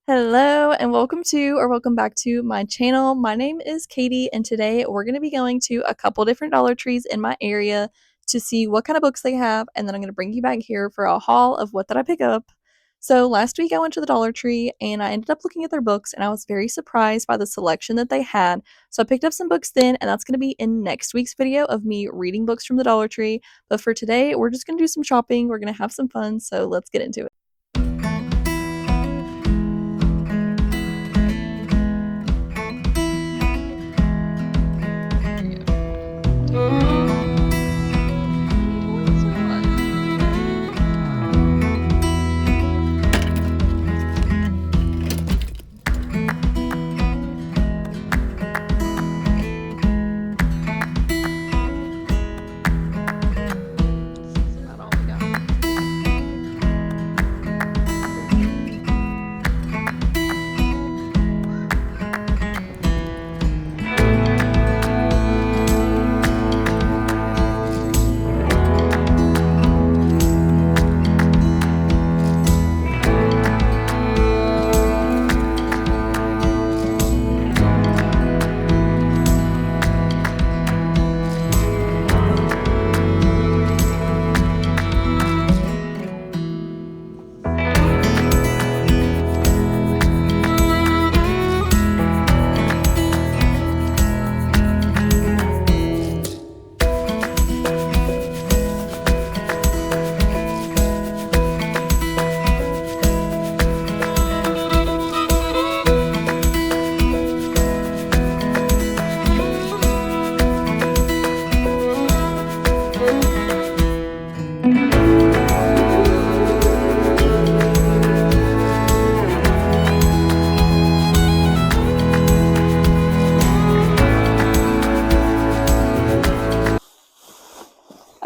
Hello and welcome back to my channel. My name is Katie and today we're going to be going to a couple different Dollar Trees in my area to see what kind of books they have, and then I'm going to bring you back here for a haul of what did I pick up. So last week I went to the Dollar Tree and I ended up looking at their books and I was very surprised by the selection that they had. So I picked up some books then, and that's going to be in next week's video of me reading books from the Dollar Tree. But for today, we're just going to do some shopping. We're going to have some fun, so let's get into it.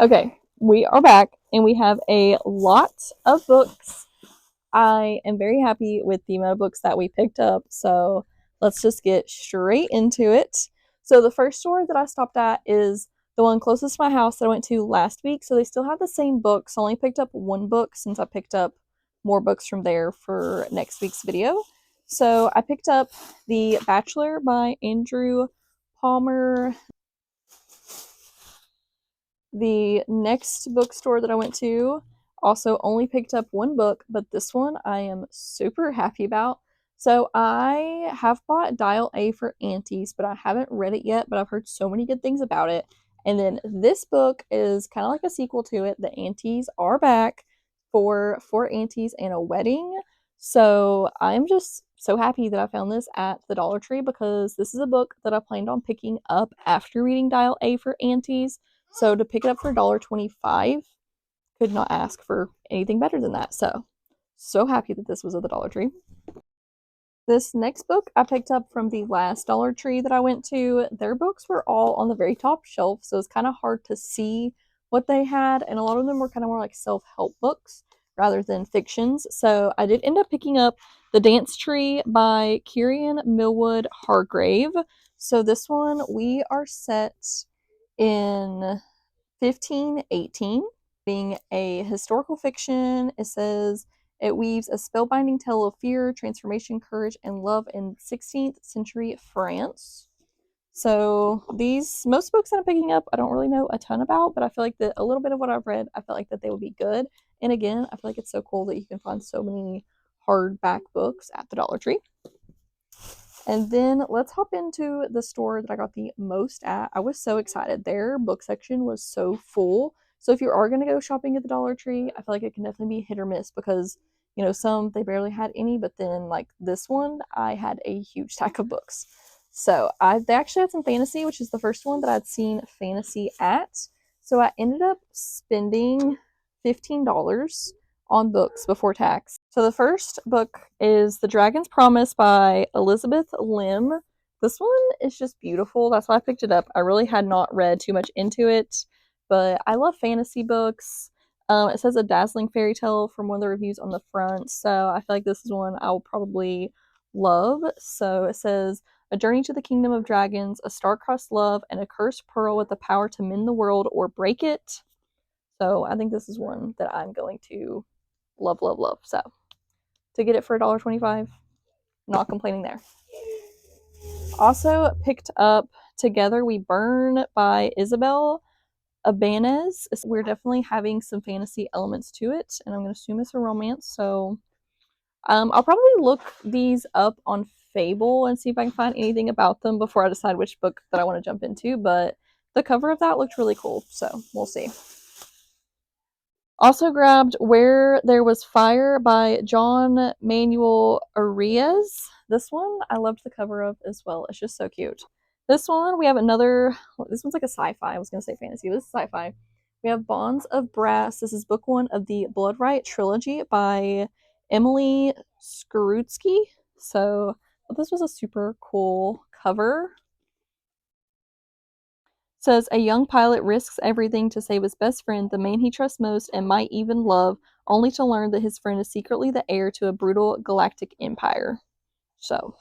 Okay, we are back and we have a lot of books. I am very happy with the amount of books that we picked up, so let's just get straight into it. So the first store that I stopped at is the one closest to my house that I went to last week. So they still have the same books. I only picked up one book since I picked up more books from there for next week's video. So I picked up The Bachelor by Andrew Palmer. The next bookstore that I went to also only picked up one book, but this one I am super happy about. So I have bought Dial A for Aunties, but I haven't read it yet, but I've heard so many good things about it. And then this book is kind of like a sequel to it. The Aunties are back for Four Aunties and a Wedding. So I'm just so happy that I found this at the Dollar Tree because this is a book that I planned on picking up after reading Dial A for Aunties. So to pick it up for $1.25, could not ask for anything better than that. So happy that this was at the Dollar Tree. This next book I picked up from the last Dollar Tree that I went to. Their books were all on the very top shelf, so it's kind of hard to see what they had, and a lot of them were kind of more like self-help books rather than fictions. So I did end up picking up The Dance Tree by Kieran Millwood Hargrave. So this one, we are set in 1518, being a historical fiction. It says it weaves a spellbinding tale of fear, transformation, courage, and love in 16th century France. So these most books that I'm picking up, I don't really know a ton about, but I feel like that a little bit of what I've read, I feel like that they would be good. And again, I feel like it's so cool that you can find so many hardback books at the Dollar Tree. And then let's hop into the store that I got the most at. I was so excited. Their book section was so full. So if you are going to go shopping at the Dollar Tree, I feel like it can definitely be hit or miss because, some they barely had any, but then like this one, I had a huge stack of books. So they actually had some fantasy, which is the first one that I'd seen fantasy at. So I ended up spending $15 on books before tax. So the first book is The Dragon's Promise by Elizabeth Lim. This one is just beautiful. That's why I picked it up. I really had not read too much into it, but I love fantasy books. It says a dazzling fairy tale from one of the reviews on the front, so I feel like this is one I will probably love. So it says, a journey to the kingdom of dragons, a star-crossed love, and a cursed pearl with the power to mend the world or break it. So I think this is one that I'm going to love, love, love. So to get it for $1.25, not complaining there. Also picked up Together We Burn by Isabel Ibanez. We're definitely having some fantasy elements to it, and I'm going to assume it's a romance. So I'll probably look these up on Fable and see if I can find anything about them before I decide which book that I want to jump into. But the cover of that looked really cool, so we'll see. Also grabbed Where There Was Fire by John Manuel Arias. This one I loved the cover of as well. It's just so cute. This one, we have another, this one's like a sci-fi. I was going to say fantasy, but this is sci-fi. We have Bonds of Brass. This is book one of the Bloodright trilogy by Emily Skarutsky. So this was a super cool cover. Says a young pilot risks everything to save his best friend, the man he trusts most and might even love, only to learn that his friend is secretly the heir to a brutal galactic empire. So,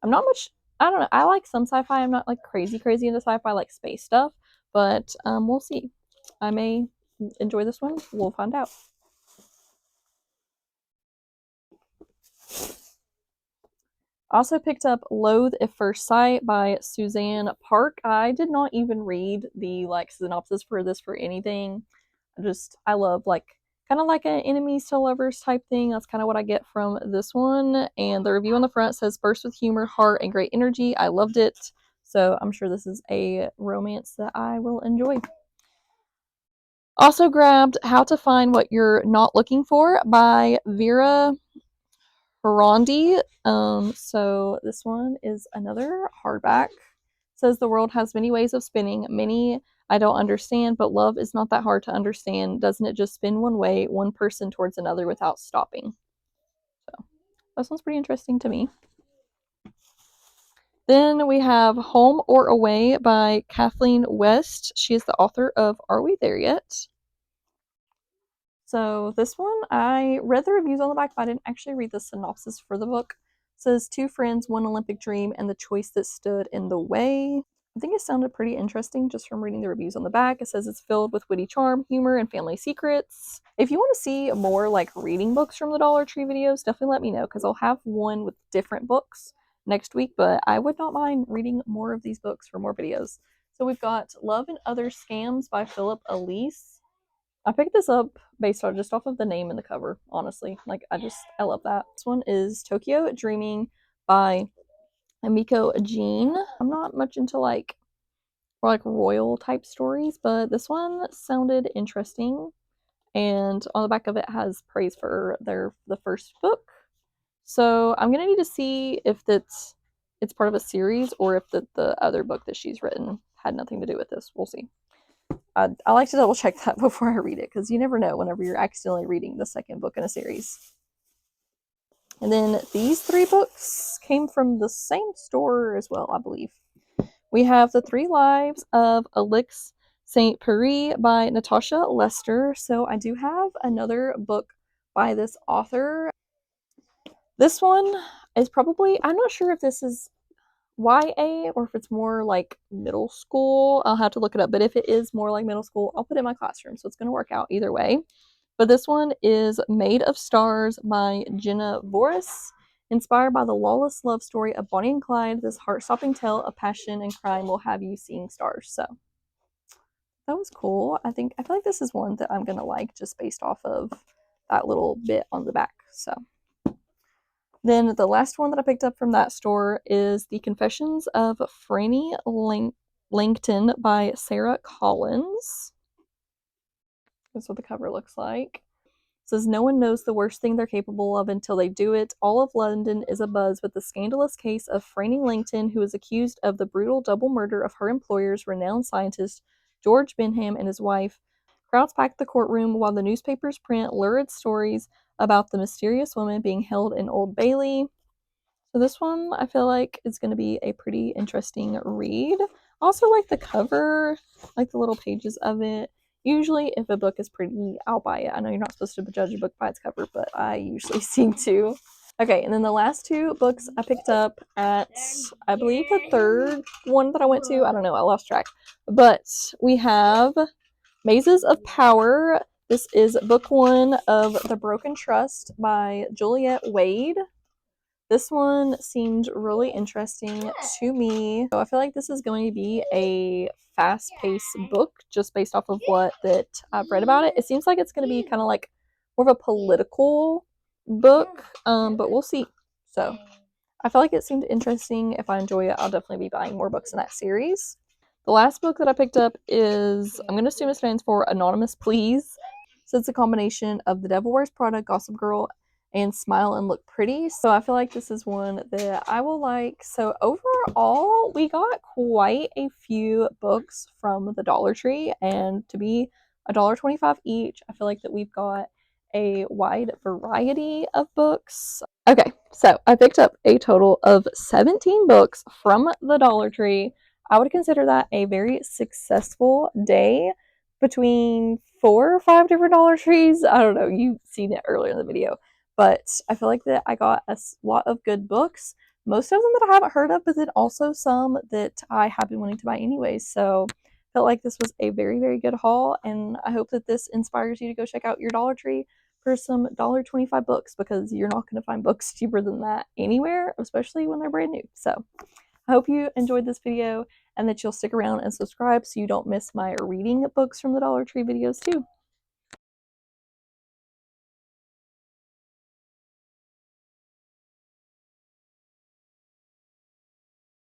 I'm not much, I don't know, I like some sci-fi. I'm not like crazy into sci-fi, like space stuff, but we'll see. I may enjoy this one. We'll find out. Also picked up Loathe at First Sight by Suzanne Park. I did not even read the like synopsis for this for anything. I love like kind of like an enemies to lovers type thing. That's kind of what I get from this one. And the review on the front says burst with humor, heart, and great energy. I loved it. So I'm sure this is a romance that I will enjoy. Also grabbed How to Find What You're Not Looking For by Vera Harondi. So this one is another hardback. It says the world has many ways of spinning, many I don't understand, but love is not that hard to understand. Doesn't it just spin one way, one person towards another without stopping? So that sounds pretty interesting to me. Then we have Home or Away by Kathleen West. She is the author of Are We There Yet? So this one, I read the reviews on the back, but I didn't actually read the synopsis for the book. It says two friends, one Olympic dream, and the choice that stood in the way. I think it sounded pretty interesting just from reading the reviews on the back. It says it's filled with witty charm, humor, and family secrets. If you want to see more like reading books from the Dollar Tree videos, definitely let me know because I'll have one with different books next week, but I would not mind reading more of these books for more videos. So we've got Love and Other Scams by Philip Elise. I picked this up based on just off of the name and the cover, honestly. Like, I love that. This one is Tokyo Dreaming by Amiko Jean. I'm not much into like royal type stories, but this one sounded interesting. And on the back of it has praise for the first book. So I'm gonna need to see if it's part of a series or if the other book that she's written had nothing to do with this. We'll see. I like to double check that before I read it because you never know whenever you're accidentally reading the second book in a series. And then these three books came from the same store as well, I believe. We have The Three Lives of Alix St. Pierre by Natasha Lester. So I do have another book by this author. This one is probably, I'm not sure if this is YA or if it's more like middle school. I'll have to look it up, but if it is more like middle school, I'll put it in my classroom, so it's going to work out either way. But this one is Made of Stars by Jenna Voris. Inspired by the lawless love story of Bonnie and Clyde, this heart-stopping tale of passion and crime will have you seeing stars. So that was cool. I feel like this is one that I'm going to like just based off of that little bit on the back. So then the last one that I picked up from that store is The Confessions of Franny Langton by Sarah Collins. That's what the cover looks like. It says, no one knows the worst thing they're capable of until they do it. All of London is abuzz with the scandalous case of Franny Langton, who is accused of the brutal double murder of her employer's renowned scientist, George Benham, and his wife. Crowds pack the courtroom while the newspapers print lurid stories about the mysterious woman being held in Old Bailey. So this one I feel like is going to be a pretty interesting read. Also like the cover, like the little pages of it. Usually if a book is pretty, I'll buy it. I know you're not supposed to judge a book by its cover, but I usually seem to. Okay, and then the last two books I picked up at, I believe the third one that I went to. I don't know, I lost track. But we have Mazes of Power. This is book one of The Broken Trust by Juliet Wade. This one seemed really interesting to me. So I feel like this is going to be a fast-paced book just based off of what that I've read about it. It seems like it's going to be kind of like more of a political book, but we'll see. So I feel like it seemed interesting. If I enjoy it, I'll definitely be buying more books in that series. The last book that I picked up is, I'm going to assume it stands for Anonymous Please. So it's a combination of The Devil Wears Prada, Gossip Girl, and Smile and Look Pretty. So I feel like this is one that I will like. So overall, we got quite a few books from the Dollar Tree, and to be $1.25 each, I feel like that we've got a wide variety of books. Okay, so I picked up a total of 17 books from the Dollar Tree. I would consider that a very successful day between 4 or 5 different Dollar Trees. I don't know, you've seen it earlier in the video, but I feel like that I got a lot of good books. Most of them that I haven't heard of, but then also some that I have been wanting to buy anyways. So I felt like this was a very, very good haul, and I hope that this inspires you to go check out your Dollar Tree for some $1.25 books, because you're not going to find books cheaper than that anywhere, especially when they're brand new. So I hope you enjoyed this video and that you'll stick around and subscribe so you don't miss my reading books from the Dollar Tree videos too.